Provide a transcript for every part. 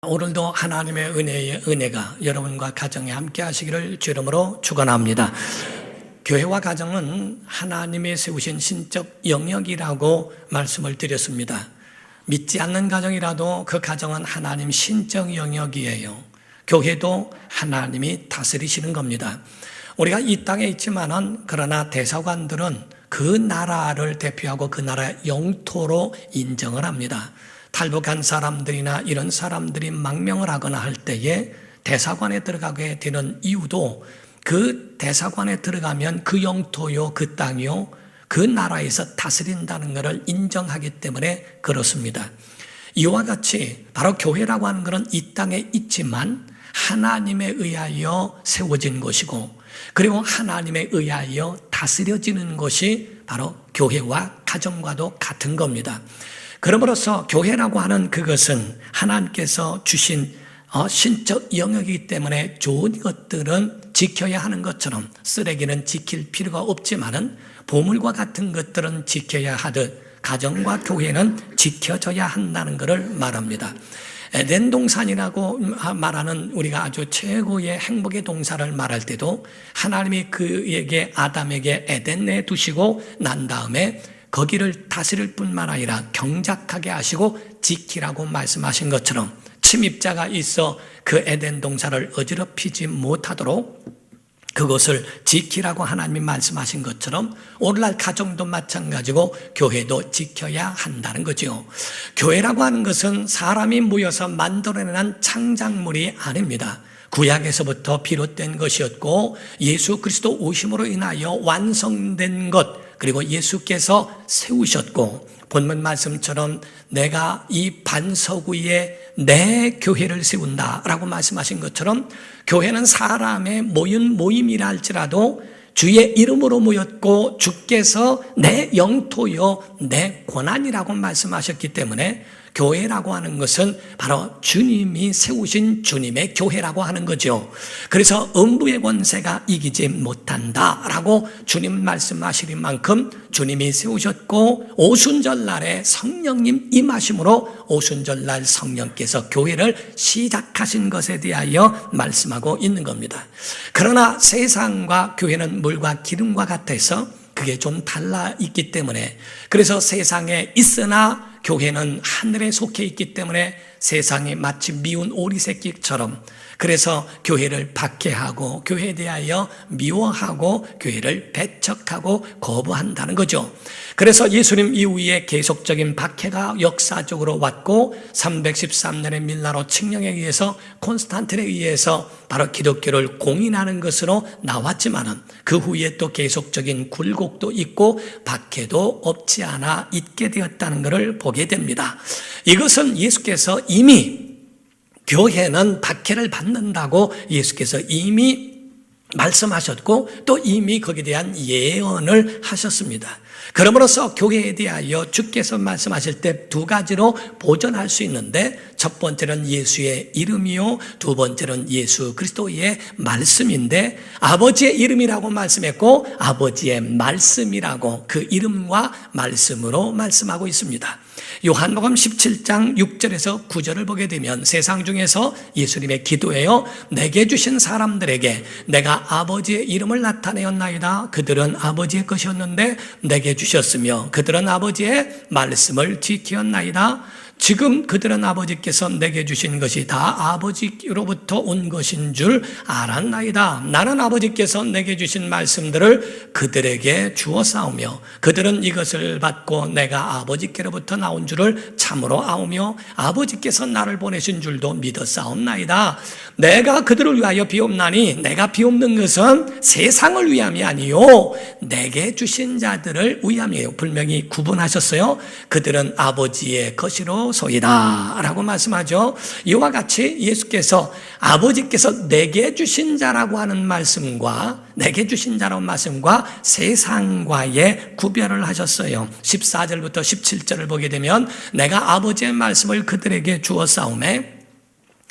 오늘도 하나님의 은혜가 여러분과 가정에 함께 하시기를 주 이름으로 축원합니다. 교회와 가정은 하나님이 세우신 신적 영역이라고 말씀을 드렸습니다. 믿지 않는 가정이라도 그 가정은 하나님 신적 영역이에요. 교회도 하나님이 다스리시는 겁니다. 우리가 이 땅에 있지만은 그러나 대사관들은 그 나라를 대표하고 그 나라의 영토로 인정을 합니다. 탈북한 사람들이나 이런 사람들이 망명을 하거나 할 때에 대사관에 들어가게 되는 이유도 그 대사관에 들어가면 그 영토요, 그 땅이요, 그 나라에서 다스린다는 것을 인정하기 때문에 그렇습니다. 이와 같이 바로 교회라고 하는 것은 이 땅에 있지만 하나님에 의하여 세워진 것이고, 그리고 하나님에 의하여 다스려지는 것이 바로 교회와 가정과도 같은 겁니다. 그러므로서 교회라고 하는 그것은 하나님께서 주신 신적 영역이기 때문에 좋은 것들은 지켜야 하는 것처럼 쓰레기는 지킬 필요가 없지만은 보물과 같은 것들은 지켜야 하듯 가정과 교회는 지켜져야 한다는 것을 말합니다. 에덴 동산이라고 말하는 우리가 아주 최고의 행복의 동산을 말할 때도 하나님이 그에게 아담에게 에덴에 두시고 난 다음에 거기를 다스릴 뿐만 아니라 경작하게 하시고 지키라고 말씀하신 것처럼 침입자가 있어 그 에덴 동산을 어지럽히지 못하도록 그것을 지키라고 하나님이 말씀하신 것처럼 오늘날 가정도 마찬가지고 교회도 지켜야 한다는 거죠. 교회라고 하는 것은 사람이 모여서 만들어낸 창작물이 아닙니다. 구약에서부터 비롯된 것이었고 예수 그리스도 오심으로 인하여 완성된 것, 그리고 예수께서 세우셨고 본문 말씀처럼 내가 이 반석 위에 내 교회를 세운다라고 말씀하신 것처럼 교회는 사람의 모임이라 할지라도 주의 이름으로 모였고 주께서 내 영토요 내 권한이라고 말씀하셨기 때문에 교회라고 하는 것은 바로 주님이 세우신 주님의 교회라고 하는 거죠. 그래서 음부의 권세가 이기지 못한다라고 주님 말씀하시는 만큼 주님이 세우셨고 오순절날에 성령님 임하심으로 오순절날 성령께서 교회를 시작하신 것에 대하여 말씀하고 있는 겁니다. 그러나 세상과 교회는 물과 기름과 같아서 그게 좀 달라 있기 때문에, 그래서 세상에 있으나 교회는 하늘에 속해 있기 때문에 세상이 마치 미운 오리새끼처럼, 그래서 교회를 박해하고 교회에 대하여 미워하고 교회를 배척하고 거부한다는 거죠. 그래서 예수님 이후에 계속적인 박해가 역사적으로 왔고 313년의 밀라로 칙령에 의해서 콘스탄틴에 의해서 바로 기독교를 공인하는 것으로 나왔지만은 그 후에 또 계속적인 굴곡도 있고 박해도 없지 않아 있게 되었다는 것을 보게 됩니다. 이것은 예수께서 이미 교회는 박해를 받는다고 예수께서 이미 말씀하셨고 또 이미 거기에 대한 예언을 하셨습니다. 그러므로서 교회에 대하여 주께서 말씀하실 때 두 가지로 보존할 수 있는데, 첫 번째는 예수의 이름이요, 두 번째는 예수 그리스도의 말씀인데, 아버지의 이름이라고 말씀했고 아버지의 말씀이라고 그 이름과 말씀으로 말씀하고 있습니다. 요한복음 17장 6절에서 9절을 보게 되면 세상 중에서 예수님의 기도예요. 내게 주신 사람들에게 내가 아버지의 이름을 나타내었나이다. 그들은 아버지의 것이었는데 내게 주셨으며 그들은 아버지의 말씀을 지키었나이다. 지금 그들은 아버지께서 내게 주신 것이 다 아버지로부터 온 것인 줄 알았나이다. 나는 아버지께서 내게 주신 말씀들을 그들에게 주었사오며 그들은 이것을 받고 내가 아버지께로부터 나온 줄을 참으로 아오며 아버지께서 나를 보내신 줄도 믿었사옵나이다. 내가 그들을 위하여 비옵나니 내가 비옵는 것은 세상을 위함이 아니요 내게 주신 자들을 위함이에요. 분명히 구분하셨어요. 그들은 아버지의 것이로 소이다 라고 말씀하죠. 이와 같이 예수께서 아버지께서 내게 주신 자라고 하는 말씀과 내게 주신 자라는 말씀과 세상과의 구별을 하셨어요. 14절부터 17절을 보게 되면 내가 아버지의 말씀을 그들에게 주었사오매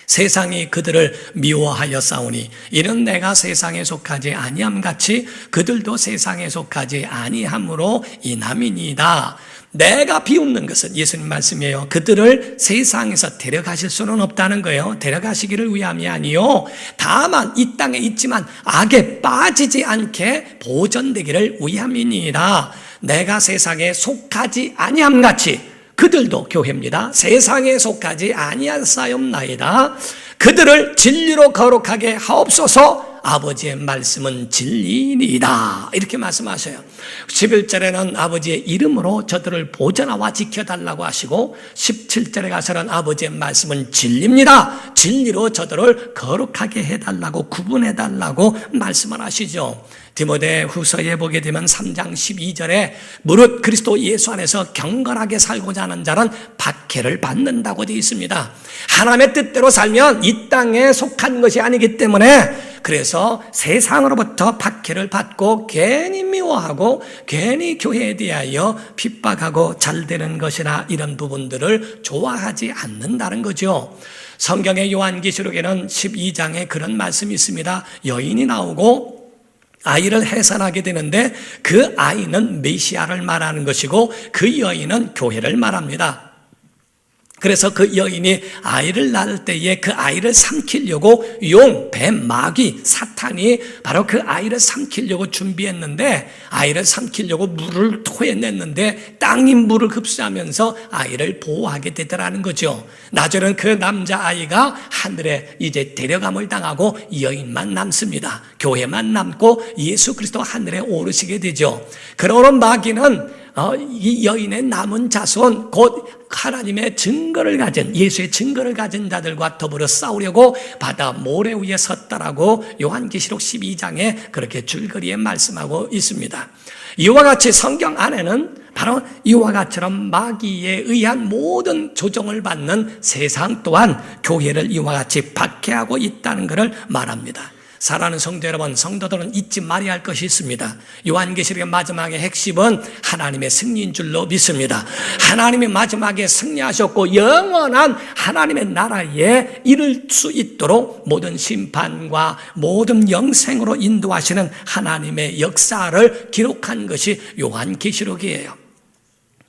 세상이 그들을 미워하여 싸우니 이는 내가 세상에 속하지 아니함 같이 그들도 세상에 속하지 아니함으로 인함이니이다. 내가 비웃는 것은 예수님 말씀이에요. 그들을 세상에서 데려가실 수는 없다는 거예요. 데려가시기를 위함이 아니요, 다만 이 땅에 있지만 악에 빠지지 않게 보존되기를 위함이니라. 내가 세상에 속하지 아니함같이 그들도 교회입니다. 세상에 속하지 아니하사옵나이다. 그들을 진리로 거룩하게 하옵소서. 아버지의 말씀은 진리이다. 이렇게 말씀하셔요. 11절에는 아버지의 이름으로 저들을 보존하와 지켜달라고 하시고, 17절에 가서는 아버지의 말씀은 진리입니다. 진리로 저들을 거룩하게 해달라고, 구분해달라고 말씀을 하시죠. 디모데 후서에 보게 되면 3장 12절에 무릇 그리스도 예수 안에서 경건하게 살고자 하는 자는 박해를 받는다고 되어 있습니다. 하나님의 뜻대로 살면 이 땅에 속한 것이 아니기 때문에, 그래서 세상으로부터 박해를 받고 괜히 미워하고 괜히 교회에 대하여 핍박하고 잘 되는 것이나 이런 부분들을 좋아하지 않는다는 거죠. 성경의 요한계시록에는 12장에 그런 말씀이 있습니다. 여인이 나오고 아이를 해산하게 되는데 그 아이는 메시아를 말하는 것이고 그 여인은 교회를 말합니다. 그래서 그 여인이 아이를 낳을 때에 그 아이를 삼키려고 용, 뱀, 마귀, 사탄이 바로 그 아이를 삼키려고 준비했는데, 아이를 삼키려고 물을 토해냈는데 땅이 물을 흡수하면서 아이를 보호하게 되더라는 거죠. 나중에는 그 남자아이가 하늘에 이제 데려감을 당하고 여인만 남습니다. 교회만 남고 예수 그리스도 하늘에 오르시게 되죠. 그러므로 마귀는 이 여인의 남은 자손, 곧 하나님의 증거를 가진, 예수의 증거를 가진 자들과 더불어 싸우려고 바다 모래 위에 섰다라고 요한계시록 12장에 그렇게 줄거리에 말씀하고 있습니다. 이와 같이 성경 안에는 바로 이와 같이처럼 마귀에 의한 모든 조종을 받는 세상 또한 교회를 이와 같이 박해하고 있다는 것을 말합니다. 사랑하는 성도 여러분, 성도들은 잊지 말아야 할 것이 있습니다. 요한계시록의 마지막의 핵심은 하나님의 승리인 줄로 믿습니다. 하나님이 마지막에 승리하셨고 영원한 하나님의 나라에 이를 수 있도록 모든 심판과 모든 영생으로 인도하시는 하나님의 역사를 기록한 것이 요한계시록이에요.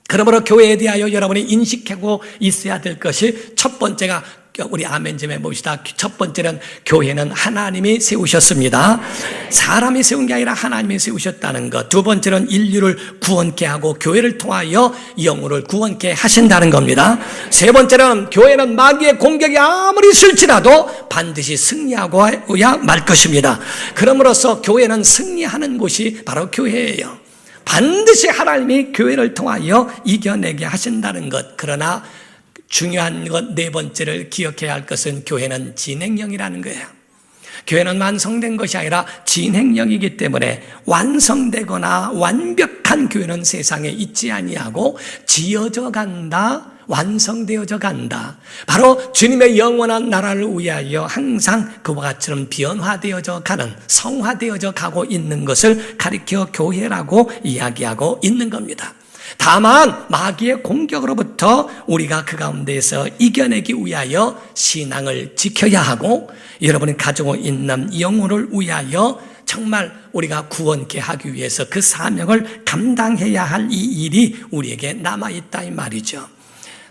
그러므로 교회에 대하여 여러분이 인식하고 있어야 될 것이, 첫 번째가, 우리 아멘 좀 해봅시다. 첫 번째는 교회는 하나님이 세우셨습니다. 사람이 세운 게 아니라 하나님이 세우셨다는 것. 두 번째는 인류를 구원케 하고 교회를 통하여 영혼을 구원케 하신다는 겁니다. 세 번째는 교회는 마귀의 공격이 아무리 있을지라도 반드시 승리하고야 말 것입니다. 그러므로서 교회는 승리하는 곳이 바로 교회예요. 반드시 하나님이 교회를 통하여 이겨내게 하신다는 것. 그러나 중요한 것 네 번째를 기억해야 할 것은 교회는 진행형이라는 거예요. 교회는 완성된 것이 아니라 진행형이기 때문에 완성되거나 완벽한 교회는 세상에 있지 아니하고 지어져 간다, 완성되어져 간다. 바로 주님의 영원한 나라를 위하여 항상 그와 같이처럼 변화되어져 가는, 성화되어져 가고 있는 것을 가리켜 교회라고 이야기하고 있는 겁니다. 다만 마귀의 공격으로부터 우리가 그 가운데에서 이겨내기 위하여 신앙을 지켜야 하고, 여러분이 가지고 있는 영혼을 위하여 정말 우리가 구원케 하기 위해서 그 사명을 감당해야 할 이 일이 우리에게 남아있다 이 말이죠.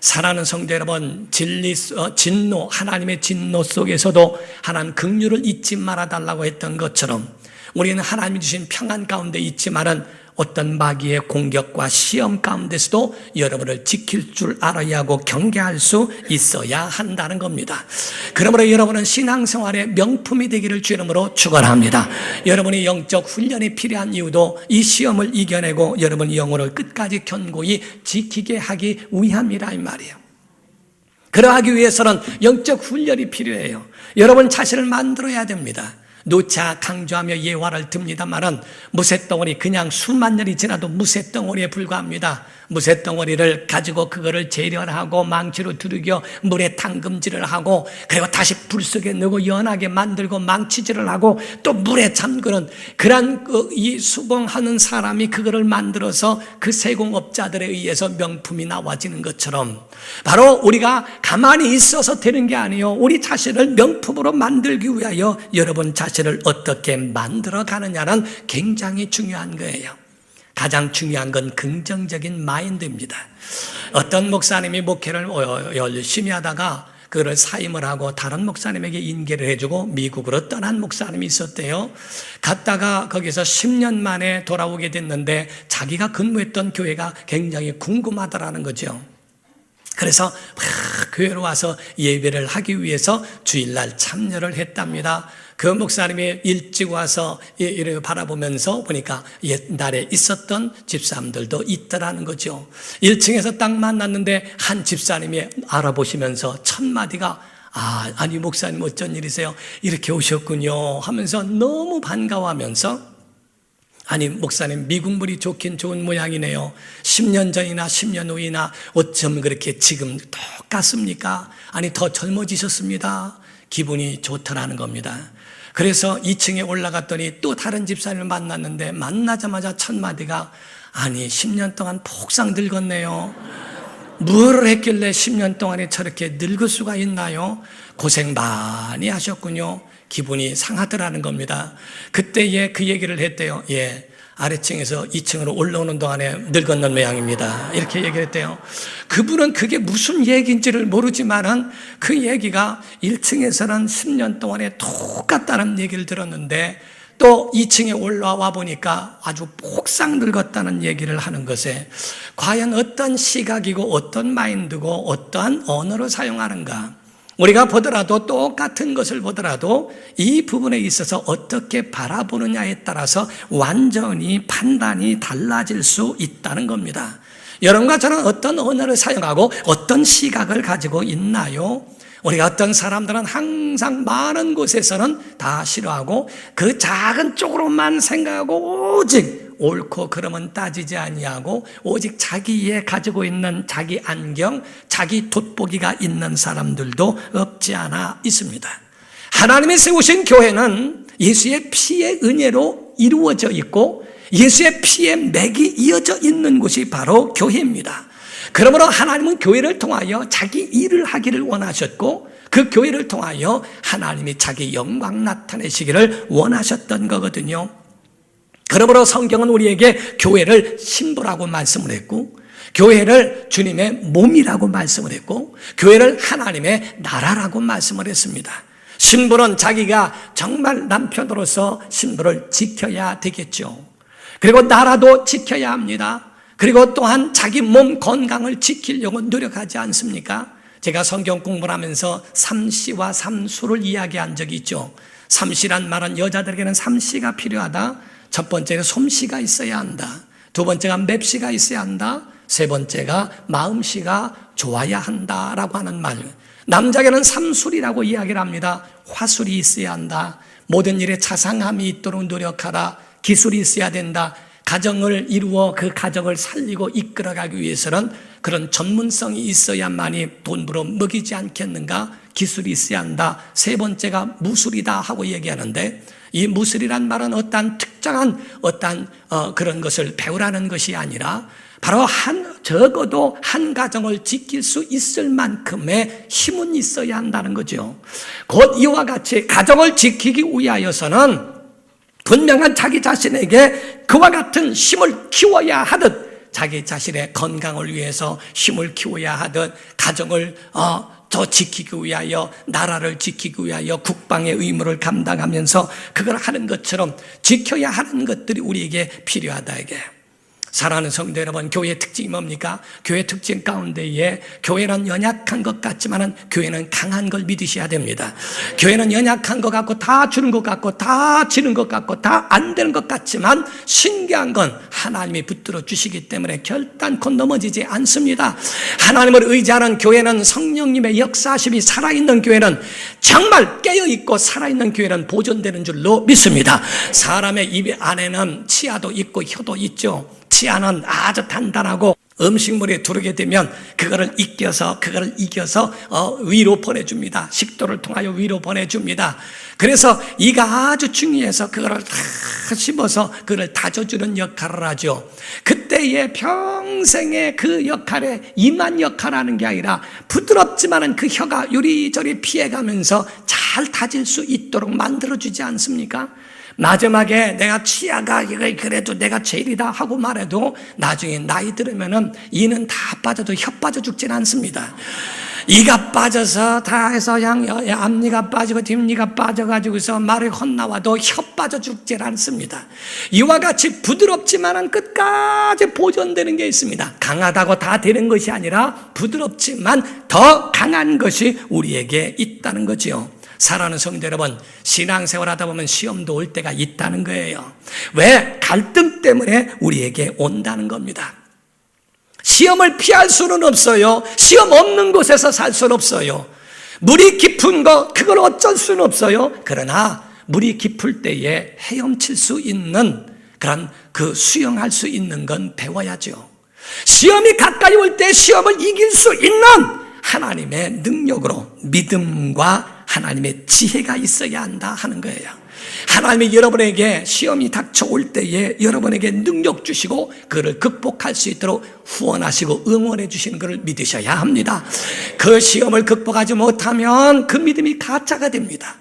사랑하는 성도 여러분, 진노, 하나님의 진노 속에서도 하나님 긍휼을 잊지 말아달라고 했던 것처럼 우리는 하나님이 주신 평안 가운데 있지만은 어떤 마귀의 공격과 시험 가운데서도 여러분을 지킬 줄 알아야 하고 경계할 수 있어야 한다는 겁니다. 그러므로 여러분은 신앙생활의 명품이 되기를 주 이름으로 축원합니다. 여러분이 영적 훈련이 필요한 이유도 이 시험을 이겨내고 여러분 영혼을 끝까지 견고히 지키게 하기 위함이라 이 말이에요. 그러하기 위해서는 영적 훈련이 필요해요. 여러분 자신을 만들어야 됩니다. 누차 강조하며 예화를 듭니다만은 무쇠덩어리, 그냥 수만 년이 지나도 무쇠덩어리에 불과합니다. 무쇠덩어리를 가지고 그거를 재련하고 망치로 두르겨 물에 담금질을 하고 그리고 다시 불 속에 넣고 연하게 만들고 망치질을 하고 또 물에 잠그는 그런 이 수공하는 사람이 그거를 만들어서 그 세공업자들에 의해서 명품이 나와지는 것처럼 바로 우리가 가만히 있어서 되는 게 아니에요. 우리 자신을 명품으로 만들기 위하여 여러분 자신을 어떻게 만들어 가느냐는 굉장히 중요한 거예요. 가장 중요한 건 긍정적인 마인드입니다. 어떤 목사님이 목회를 열심히 하다가 그를 사임을 하고 다른 목사님에게 인계를 해주고 미국으로 떠난 목사님이 있었대요. 갔다가 거기서 10년 만에 돌아오게 됐는데 자기가 근무했던 교회가 굉장히 궁금하더라는 거죠. 그래서 교회로 와서 예배를 하기 위해서 주일날 참여를 했답니다. 그 목사님이 일찍 와서 이를 바라보면서 보니까 옛날에 있었던 집사람들도 있더라는 거죠. 1층에서 딱 만났는데 한 집사님이 알아보시면서 첫 마디가 아니 목사님 어쩐 일이세요? 이렇게 오셨군요 하면서 너무 반가워하면서 아니 목사님 미국물이 좋긴 좋은 모양이네요. 10년 전이나 10년 후이나 어쩜 그렇게 지금 똑같습니까? 아니 더 젊어지셨습니다. 기분이 좋더라는 겁니다. 그래서 2층에 올라갔더니 또 다른 집사님을 만났는데 만나자마자 첫 마디가 아니 10년 동안 폭삭 늙었네요. 뭘 했길래 10년 동안에 저렇게 늙을 수가 있나요? 고생 많이 하셨군요. 기분이 상하더라는 겁니다. 그때에 그 얘기를 했대요. 아래층에서 2층으로 올라오는 동안에 늙었는 모양입니다. 이렇게 얘기를 했대요. 그분은 그게 무슨 얘기인지를 모르지만은 그 얘기가 1층에서는 10년 동안에 똑같다는 얘기를 들었는데 또 2층에 올라와 보니까 아주 폭삭 늙었다는 얘기를 하는 것에 과연 어떤 시각이고 어떤 마인드고 어떠한 언어를 사용하는가, 우리가 보더라도 똑같은 것을 보더라도 이 부분에 있어서 어떻게 바라보느냐에 따라서 완전히 판단이 달라질 수 있다는 겁니다. 여러분과 저는 어떤 언어를 사용하고 어떤 시각을 가지고 있나요? 우리가 어떤 사람들은 항상 많은 곳에서는 다 싫어하고 그 작은 쪽으로만 생각하고 오직 옳고 그름은 따지지 아니하고 오직 자기에 가지고 있는 자기 안경, 자기 돋보기가 있는 사람들도 없지 않아 있습니다. 하나님이 세우신 교회는 예수의 피의 은혜로 이루어져 있고 예수의 피의 맥이 이어져 있는 곳이 바로 교회입니다. 그러므로 하나님은 교회를 통하여 자기 일을 하기를 원하셨고 그 교회를 통하여 하나님이 자기 영광 나타내시기를 원하셨던 거거든요. 그러므로 성경은 우리에게 교회를 신부라고 말씀을 했고 교회를 주님의 몸이라고 말씀을 했고 교회를 하나님의 나라라고 말씀을 했습니다. 신부는 자기가 정말 남편으로서 신부를 지켜야 되겠죠. 그리고 나라도 지켜야 합니다. 그리고 또한 자기 몸 건강을 지키려고 노력하지 않습니까? 제가 성경 공부를 하면서 삼시와 삼수를 이야기한 적이 있죠. 삼시란 말은 여자들에게는 삼시가 필요하다. 첫 번째는 솜씨가 있어야 한다. 두 번째가 맵시가 있어야 한다. 세 번째가 마음씨가 좋아야 한다라고 하는 말. 남자에게는 삼술이라고 이야기를 합니다. 화술이 있어야 한다. 모든 일에 자상함이 있도록 노력하라. 기술이 있어야 된다. 가정을 이루어 그 가정을 살리고 이끌어가기 위해서는 그런 전문성이 있어야만이 돈 벌어 먹이지 않겠는가? 기술이 있어야 한다. 세 번째가 무술이다 하고 얘기하는데 이 무술이란 말은 어떠한 특정한 그런 것을 배우라는 것이 아니라 바로 적어도 한 가정을 지킬 수 있을 만큼의 힘은 있어야 한다는 거죠. 곧 이와 같이 가정을 지키기 위하여서는 분명한 자기 자신에게 그와 같은 힘을 키워야 하듯 자기 자신의 건강을 위해서 힘을 키워야 하듯 가정을 더 지키기 위하여 나라를 지키기 위하여 국방의 의무를 감당하면서 그걸 하는 것처럼 지켜야 하는 것들이 우리에게 필요하다. 이게 사랑하는 성도 여러분, 교회의 특징이 뭡니까? 교회의 특징 가운데에 교회는 연약한 것 같지만 교회는 강한 걸 믿으셔야 됩니다. 교회는 연약한 것 같고 다 주는 것 같고 다 지는 것 같고 다 안 되는 것 같지만 신기한 건 하나님이 붙들어 주시기 때문에 결단코 넘어지지 않습니다. 하나님을 의지하는 교회는 성령님의 역사하심이 살아있는 교회는 정말 깨어있고 살아있는 교회는 보존되는 줄로 믿습니다. 사람의 입 안에는 치아도 있고 혀도 있죠. 치아는 아주 단단하고 음식물에 두르게 되면 그거를 이겨서 위로 보내줍니다. 식도를 통하여 위로 보내줍니다. 그래서 이가 아주 중요해서 그거를 다 씹어서 그걸 다져주는 역할을 하죠. 그때의 평생의 그 역할에 임한 역할하는 게 아니라 부드럽지만은 그 혀가 요리조리 피해가면서 잘 다질 수 있도록 만들어주지 않습니까? 마지막에 내가 치아가 이거 그래도 내가 제일이다 하고 말해도 나중에 나이 들으면은 이는 다 빠져도 혀 빠져 죽진 않습니다. 이가 빠져서 다 해서 그냥 앞니가 빠지고 뒷니가 빠져가지고서 말이 헛나와도 혀 빠져 죽질 않습니다. 이와 같이 부드럽지만은 끝까지 보존되는 게 있습니다. 강하다고 다 되는 것이 아니라 부드럽지만 더 강한 것이 우리에게 있다는 거지요. 사랑하는 성도 여러분, 신앙생활 하다 보면 시험도 올 때가 있다는 거예요. 왜? 갈등 때문에 우리에게 온다는 겁니다. 시험을 피할 수는 없어요. 시험 없는 곳에서 살 수는 없어요. 물이 깊은 거 그걸 어쩔 수는 없어요. 그러나 물이 깊을 때에 헤엄칠 수 있는 그런 수영할 수 있는 건 배워야죠. 시험이 가까이 올 때 시험을 이길 수 있는 하나님의 능력으로 믿음과 하나님의 지혜가 있어야 한다 하는 거예요. 하나님이 여러분에게 시험이 닥쳐올 때에 여러분에게 능력 주시고 그를 극복할 수 있도록 후원하시고 응원해 주시는 것을 믿으셔야 합니다. 그 시험을 극복하지 못하면 그 믿음이 가짜가 됩니다.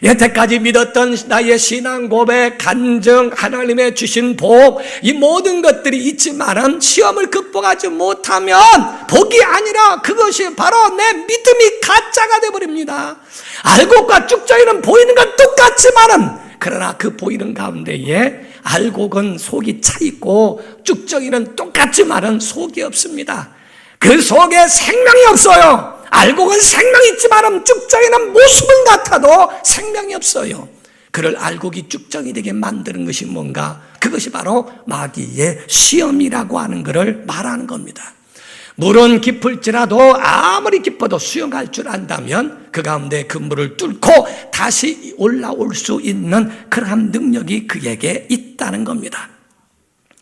여태까지 믿었던 나의 신앙 고백, 간증, 하나님의 주신 복, 이 모든 것들이 있지만은 시험을 극복하지 못하면 복이 아니라 그것이 바로 내 믿음이 가짜가 되어버립니다. 알곡과 쭉저기는 보이는 건 똑같지만은 그러나 그 보이는 가운데에 알곡은 속이 차 있고 쭉저기는 똑같지만은 속이 없습니다. 그 속에 생명이 없어요. 알곡은 생명이 있지만 쭉정이는 모습은 같아도 생명이 없어요. 그를 알곡이 쭉정이 되게 만드는 것이 뭔가? 그것이 바로 마귀의 시험이라고 하는 것을 말하는 겁니다. 물은 깊을지라도 아무리 깊어도 수영할 줄 안다면 그 가운데 그 물을 뚫고 다시 올라올 수 있는 그러한 능력이 그에게 있다는 겁니다.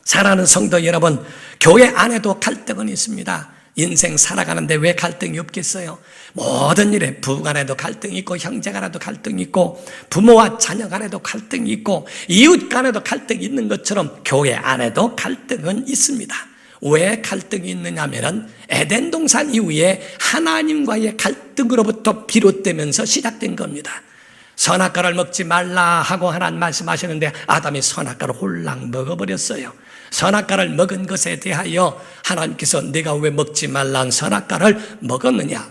사랑하는 성도 여러분, 교회 안에도 갈등은 있습니다. 인생 살아가는데 왜 갈등이 없겠어요? 모든 일에 부부 간에도 갈등이 있고 형제 간에도 갈등이 있고 부모와 자녀 간에도 갈등이 있고 이웃 간에도 갈등이 있는 것처럼 교회 안에도 갈등은 있습니다. 왜 갈등이 있느냐면 에덴 동산 이후에 하나님과의 갈등으로부터 비롯되면서 시작된 겁니다. 선악과를 먹지 말라 하고 하나님 말씀하시는데 아담이 선악과를 홀랑 먹어버렸어요. 선악과를 먹은 것에 대하여 하나님께서 내가 왜 먹지 말란 선악과를 먹었느냐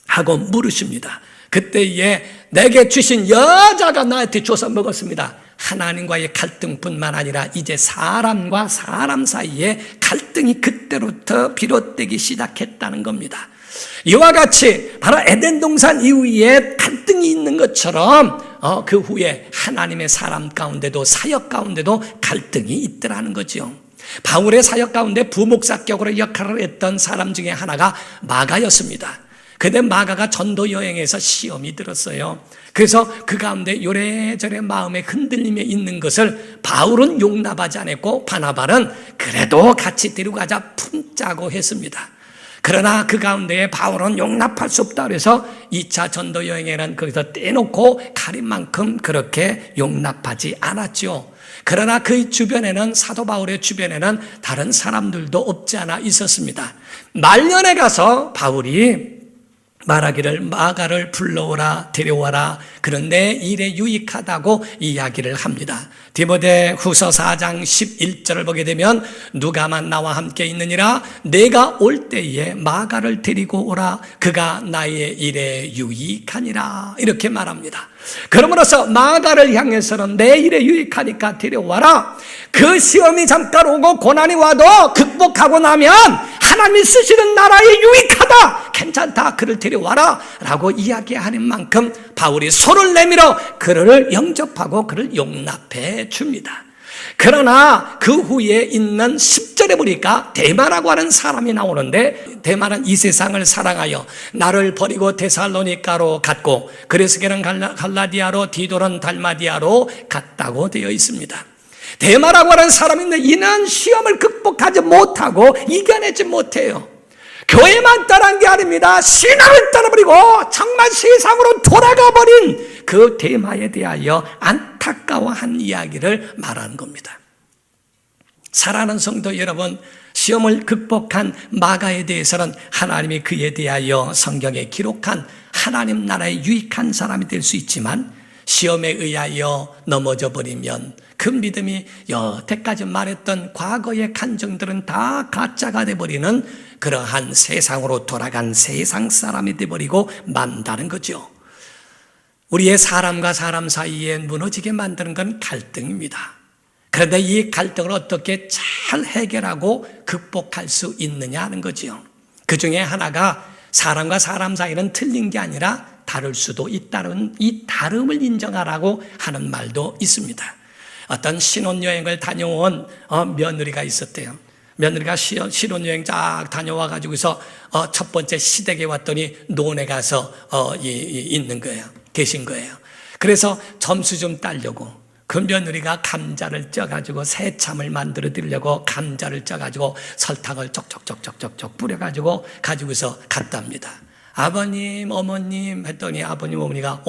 하고 물으십니다. 그때에 내게 주신 여자가 나한테 줘서 먹었습니다. 하나님과의 갈등뿐만 아니라 이제 사람과 사람 사이에 갈등이 그때부터 비롯되기 시작했다는 겁니다. 이와 같이 바로 에덴 동산 이후에 갈등이 있는 것처럼 그 후에 하나님의 사람 가운데도 사역 가운데도 갈등이 있더라는 거죠. 바울의 사역 가운데 부목사격으로 역할을 했던 사람 중에 하나가 마가였습니다. 그때 마가가 전도 여행에서 시험이 들었어요. 그래서 그 가운데 요래저래 마음의 흔들림에 있는 것을 바울은 용납하지 않았고 바나바는 그래도 같이 데려가자 품자고 했습니다. 그러나 그 가운데 바울은 용납할 수 없다 그래서 2차 전도 여행에는 거기서 떼놓고 가린 만큼 그렇게 용납하지 않았죠. 그러나 그 주변에는 사도 바울의 주변에는 다른 사람들도 없지 않아 있었습니다. 말년에 가서 바울이 말하기를 마가를 불러오라 데려와라 그런데 일에 유익하다고 이야기를 합니다. 디모데 후서 4장 11절을 보게 되면 누가만 나와 함께 있느니라 내가 올 때에 마가를 데리고 오라 그가 나의 일에 유익하니라 이렇게 말합니다. 그러므로서 마가를 향해서는 내 일에 유익하니까 데려와라. 그 시험이 잠깐 오고 고난이 와도 극복하고 나면 하나님이 쓰시는 나라에 유익하다 괜찮다 그를 데려와라 라고 이야기하는 만큼 바울이 손을 내밀어 그를 영접하고 그를 용납해 줍니다. 그러나 그 후에 있는 10절에 보니까 데마라고 하는 사람이 나오는데 데마는 이 세상을 사랑하여 나를 버리고 데살로니가로 갔고 그레스게는 갈라디아로 디도는 달마디아로 갔다고 되어 있습니다. 데마라고 하는 사람이 있는데 이는 시험을 극복하지 못하고 이겨내지 못해요. 교회만 떠난 게 아닙니다. 신앙을 떠나버리고 정말 세상으로 돌아가 버린 그 데마에 대하여 안타까워한 이야기를 말하는 겁니다. 사랑하는 성도 여러분, 시험을 극복한 마가에 대해서는 하나님이 그에 대하여 성경에 기록한 하나님 나라에 유익한 사람이 될 수 있지만 시험에 의하여 넘어져 버리면 그 믿음이 여태까지 말했던 과거의 간증들은 다 가짜가 돼버리는 그러한 세상으로 돌아간 세상 사람이 돼버리고 만다는 거죠. 우리의 사람과 사람 사이에 무너지게 만드는 건 갈등입니다. 그런데 이 갈등을 어떻게 잘 해결하고 극복할 수 있느냐 하는 거죠. 그 중에 하나가 사람과 사람 사이는 틀린 게 아니라 다를 수도 있다는 이 다름을 인정하라고 하는 말도 있습니다. 어떤 신혼여행을 다녀온 며느리가 있었대요. 며느리가 신혼여행 쫙 다녀와 가지고서 첫 번째 시댁에 왔더니 논에 가서 있는 거예요. 계신 거예요. 그래서 점수 좀 따려고 그 며느리가 감자를 쪄가지고 새참을 만들어 드리려고 감자를 쪄가지고 설탕을 쪽쪽쪽쪽쪽 뿌려가지고 가지고서 갔답니다. 아버님, 어머님 했더니 아버님, 어머니가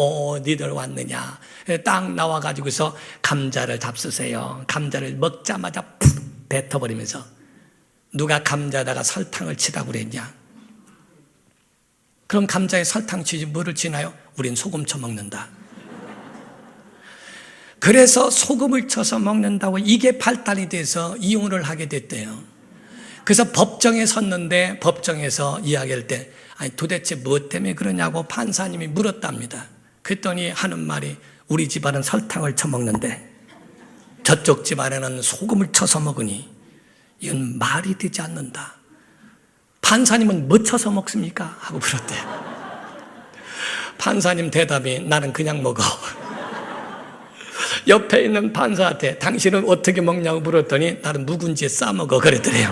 니들 왔느냐. 딱 나와가지고서 감자를 잡수세요. 감자를 먹자마자 푹 뱉어버리면서 누가 감자에다가 설탕을 치라고 그랬냐. 그럼 감자에 설탕 치지 뭐를 치나요? 우린 소금 쳐먹는다. 그래서 소금을 쳐서 먹는다고 이게 발달이 돼서 이혼을 하게 됐대요. 그래서 법정에 섰는데 법정에서 이야기할 때 아니 도대체 무엇 때문에 그러냐고 판사님이 물었답니다. 그랬더니 하는 말이 우리 집안은 설탕을 쳐먹는데 저쪽 집안에는 소금을 쳐서 먹으니 이건 말이 되지 않는다. 판사님은 뭐 쳐서 먹습니까? 하고 물었대요. 판사님 대답이 나는 그냥 먹어. 옆에 있는 판사한테 당신은 어떻게 먹냐고 물었더니 나는 묵은지에 싸먹어 그랬더래요.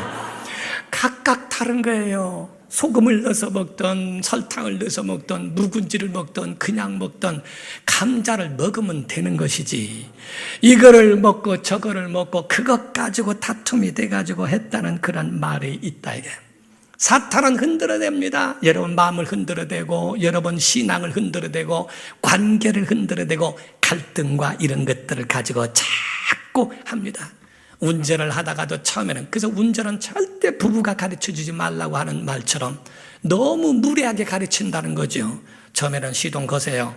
각각 다른 거예요. 소금을 넣어서 먹던 설탕을 넣어서 먹던 묵은지를 먹던 그냥 먹던 감자를 먹으면 되는 것이지 이거를 먹고 저거를 먹고 그것 가지고 다툼이 돼가지고 했다는 그런 말이 있다 이게. 사탄은 흔들어댑니다. 여러분 마음을 흔들어대고 여러분 신앙을 흔들어대고 관계를 흔들어대고 갈등과 이런 것들을 가지고 자꾸 합니다. 운전을 하다가도 처음에는 그래서 운전은 절대 부부가 가르쳐주지 말라고 하는 말처럼 너무 무례하게 가르친다는 거죠. 처음에는 시동 거세요.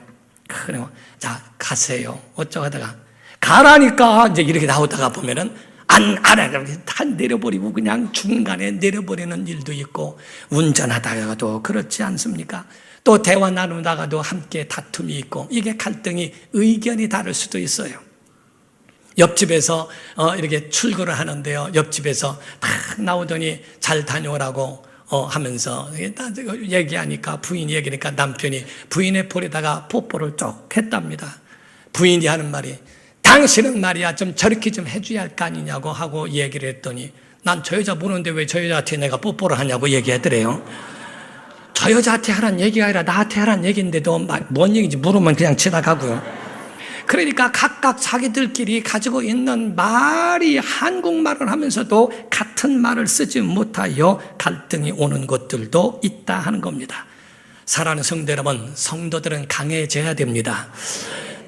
그래, 자 가세요. 어쩌고 하다가 가라니까 이제 이렇게 나오다가 보면은 안 다 내려버리고 그냥 중간에 내려버리는 일도 있고 운전하다가도 그렇지 않습니까? 또 대화 나누다가도 함께 다툼이 있고 이게 갈등이 의견이 다를 수도 있어요. 옆집에서 이렇게 출근을 하는데요. 옆집에서 딱 나오더니 잘 다녀오라고 하면서 얘기하니까 부인이 얘기하니까 남편이 부인의 볼에다가 뽀뽀를 쭉 했답니다. 부인이 하는 말이 당신은 말이야 좀 저렇게 좀 해줘야 할 거 아니냐고 하고 얘기를 했더니 난 저 여자 모르는데 왜 저 여자한테 내가 뽀뽀를 하냐고 얘기하더래요. 저 여자한테 하라는 얘기가 아니라 나한테 하라는 얘기인데도 뭔 얘기인지 물으면 그냥 지나가고요. 그러니까 각각 자기들끼리 가지고 있는 말이 한국말을 하면서도 같은 말을 쓰지 못하여 갈등이 오는 것들도 있다 하는 겁니다. 사랑하는 성도 여러분, 성도들은 강해져야 됩니다.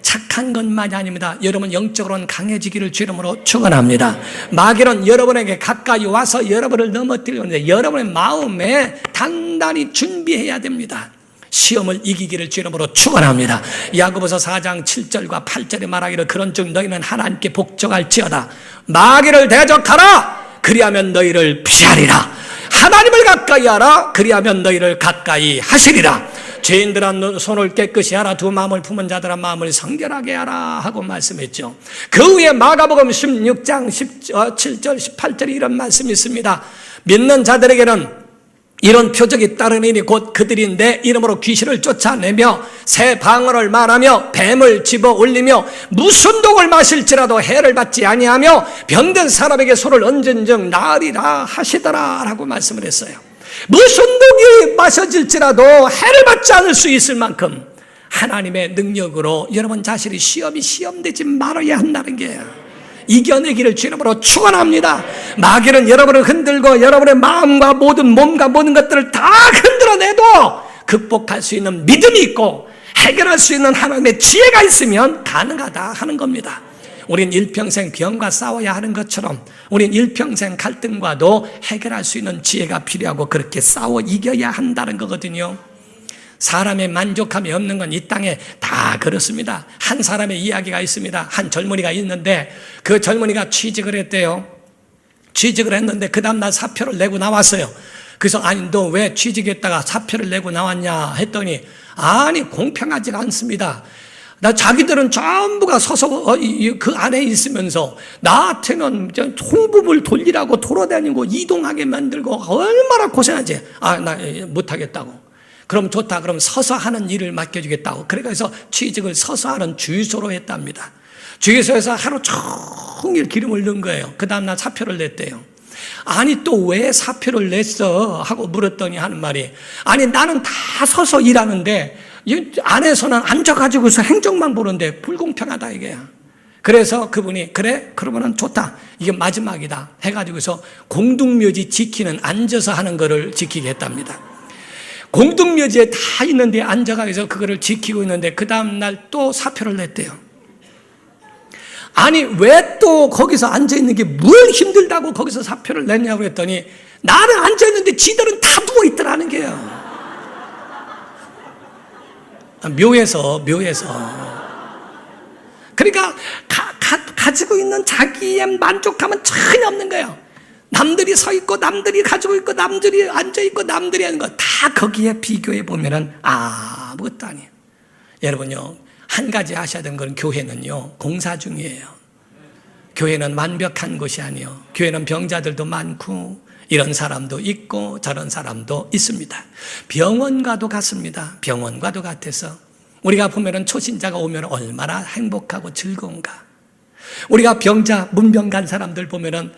착한 것만이 아닙니다. 여러분 영적으로는 강해지기를 주 이름으로 축원합니다. 마귀는 여러분에게 가까이 와서 여러분을 넘어뜨리는데 여러분의 마음에 단단히 준비해야 됩니다. 시험을 이기기를 주 이름으로 축원합니다. 야고보서 4장 7절과 8절에 말하기를 그런즉 너희는 하나님께 복종할지어다. 마귀를 대적하라. 그리하면 너희를 피하리라. 하나님을 가까이 하라. 그리하면 너희를 가까이 하시리라. 죄인들아 손을 깨끗이 하라. 두 마음을 품은 자들아 마음을 성결하게 하라 하고 말씀했죠. 그 후에 마가복음 16장 17절 18절에 이런 말씀이 있습니다. 믿는 자들에게는 이런 표적이 따르니니 곧 그들인데 이름으로 귀신을 쫓아내며 새 방언을 말하며 뱀을 집어 올리며 무슨 독을 마실지라도 해를 받지 아니하며 병든 사람에게 손을 얹은즉 나으리라 하시더라 라고 말씀을 했어요. 무슨 독이 마셔질지라도 해를 받지 않을 수 있을 만큼 하나님의 능력으로 여러분 자신이 시험되지 말아야 한다는 게요. 이겨내기를 주 이름으로 축원합니다. 마귀는 여러분을 흔들고 여러분의 마음과 몸과 모든 것들을 다 흔들어내도 극복할 수 있는 믿음이 있고 해결할 수 있는 하나님의 지혜가 있으면 가능하다 하는 겁니다. 우린 일평생 병과 싸워야 하는 것처럼 우린 일평생 갈등과도 해결할 수 있는 지혜가 필요하고 그렇게 싸워 이겨야 한다는 거거든요. 사람의 만족함이 없는 건 이 땅에 다 그렇습니다. 한 사람의 이야기가 있습니다. 한 젊은이가 있는데 그 젊은이가 취직을 했대요. 취직을 했는데 그 다음날 사표를 내고 나왔어요. 그래서 아니 너 왜 취직했다가 사표를 내고 나왔냐 했더니 아니 공평하지가 않습니다. 나 자기들은 전부가 서서 그 안에 있으면서 나한테는 홍보물 돌리라고 돌아다니고 이동하게 만들고 얼마나 고생하지. 아, 나 못하겠다고. 그럼 좋다. 그럼 서서 하는 일을 맡겨주겠다고. 그래서 취직을 서서 하는 주유소로 했답니다. 주유소에서 하루 종일 기름을 넣은 거예요. 그 다음날 사표를 냈대요. 아니 또 왜 사표를 냈어? 하고 물었더니 하는 말이 아니 나는 다 서서 일하는데 이 안에서는 앉아가지고서 행정만 보는데 불공평하다 이게야. 그래서 그분이 그래? 그러면은 좋다. 이게 마지막이다. 해가지고서 공동묘지 지키는 앉아서 하는 거를 지키게 했답니다. 공동묘지에 다 있는데 앉아가지고 그거를 지키고 있는데 그 다음날 또 사표를 냈대요. 아니 왜 또 거기서 앉아있는 게 뭘 힘들다고 거기서 사표를 냈냐고 했더니 나는 앉아있는데 지들은 다 누워있더라는 게요. 묘해서 그러니까 가지고 있는 자기의 만족감은 전혀 없는 거예요. 남들이 서 있고 남들이 가지고 있고 남들이 앉아 있고 남들이 하는 거 다 거기에 비교해 보면은 아무것도 아니에요. 여러분요 한 가지 아셔야 되는 건 교회는요 공사 중이에요. 교회는 완벽한 곳이 아니에요. 교회는 병자들도 많고 이런 사람도 있고 저런 사람도 있습니다. 병원과도 같습니다. 병원과도 같아서 우리가 보면은 초신자가 오면 얼마나 행복하고 즐거운가. 우리가 병자 문병 간 사람들 보면은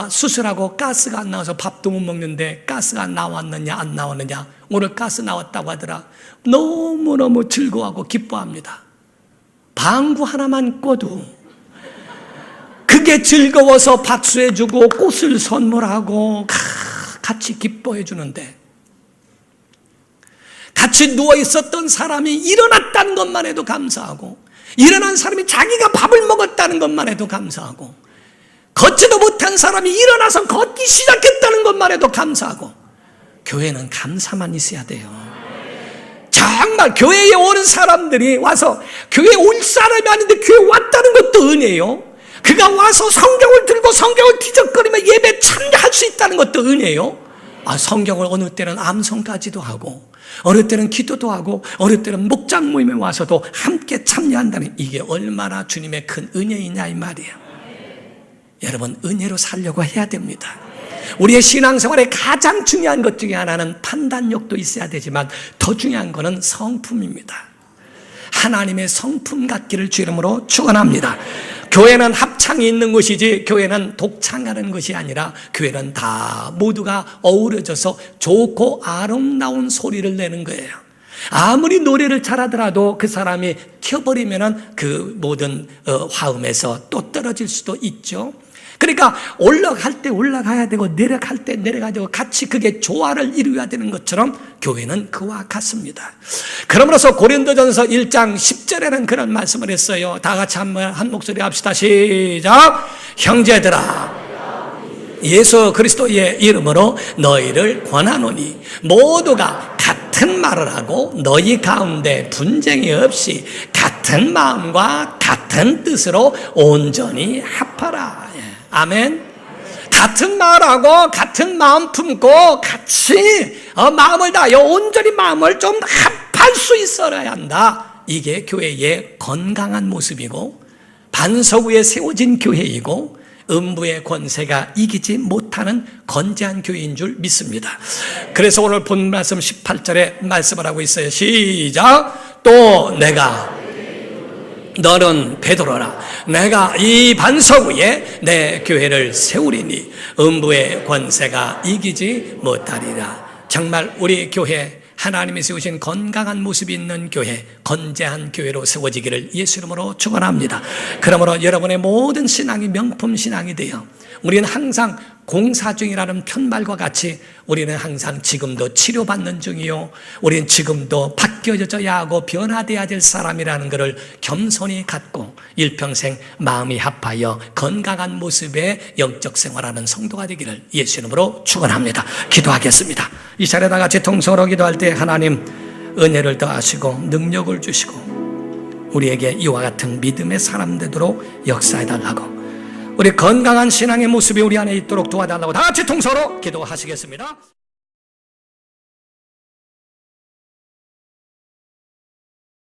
수술하고 가스가 안 나와서 밥도 못 먹는데 가스가 나왔느냐 안 나왔느냐 오늘 가스 나왔다고 하더라. 너무너무 즐거워하고 기뻐합니다. 방구 하나만 꿔도 그게 즐거워서 박수해주고 꽃을 선물하고 같이 기뻐해 주는데 같이 누워있었던 사람이 일어났다는 것만 해도 감사하고 일어난 사람이 자기가 밥을 먹었다는 것만 해도 감사하고 걷지도 못한 사람이 일어나서 걷기 시작했다는 것만 해도 감사하고 교회는 감사만 있어야 돼요. 정말 교회에 오는 사람들이 와서 교회에 올 사람이 아닌데 교회에 왔다는 것도 은혜예요. 그가 와서 성경을 들고 성경을 뒤적거리며 예배 참여할 수 있다는 것도 은혜예요. 성경을 어느 때는 암송까지도 하고 어느 때는 기도도 하고 어느 때는 목장 모임에 와서도 함께 참여한다는 이게 얼마나 주님의 큰 은혜이냐 이 말이에요. 여러분 은혜로 살려고 해야 됩니다. 우리의 신앙생활에 가장 중요한 것 중에 하나는 판단력도 있어야 되지만 더 중요한 것은 성품입니다. 하나님의 성품 갖기를 주 이름으로 축원합니다. 교회는 합창이 있는 것이지 교회는 독창하는 것이 아니라 교회는 다 모두가 어우러져서 좋고 아름다운 소리를 내는 거예요. 아무리 노래를 잘하더라도 그 사람이 켜버리면 그 모든 화음에서 또 떨어질 수도 있죠. 그러니까 올라갈 때 올라가야 되고 내려갈 때 내려가야 되고 같이 그게 조화를 이루어야 되는 것처럼 교회는 그와 같습니다. 그러므로서 고린도전서 1장 10절에는 그런 말씀을 했어요. 다 같이 한 목소리 합시다. 시작. 형제들아 예수 그리스도의 이름으로 너희를 권하노니 모두가 같은 말을 하고 너희 가운데 분쟁이 없이 같은 마음과 같은 뜻으로 온전히 합하라. 아멘. 같은 말하고 같은 마음 품고 같이 마음을 다하여 온전히 마음을 좀 합할 수 있어야 한다. 이게 교회의 건강한 모습이고 반석 위에 세워진 교회이고 음부의 권세가 이기지 못하는 건재한 교회인 줄 믿습니다. 그래서 오늘 본 말씀 18절에 말씀을 하고 있어요. 시작. 또 내가 너는 베드로라. 내가 이 반석 위에 내 교회를 세우리니 음부의 권세가 이기지 못하리라. 정말 우리 교회 하나님이 세우신 건강한 모습이 있는 교회, 건재한 교회로 세워지기를 예수 이름으로 축원합니다. 그러므로 여러분의 모든 신앙이 명품 신앙이 되어 우리는 항상 공사 중이라는 편말과 같이 우리는 항상 지금도 치료받는 중이요, 우리는 지금도 바뀌어져야 하고 변화되어야 될 사람이라는 것을 겸손히 갖고 일평생 마음이 합하여 건강한 모습의 영적 생활하는 성도가 되기를 예수 이름으로 축원합니다. 기도하겠습니다. 이 자리에 다 같이 통성으로 기도할 때 하나님 은혜를 더하시고 능력을 주시고 우리에게 이와 같은 믿음의 사람 되도록 역사해달라고, 우리 건강한 신앙의 모습이 우리 안에 있도록 도와달라고 다 같이 통서로 기도하시겠습니다.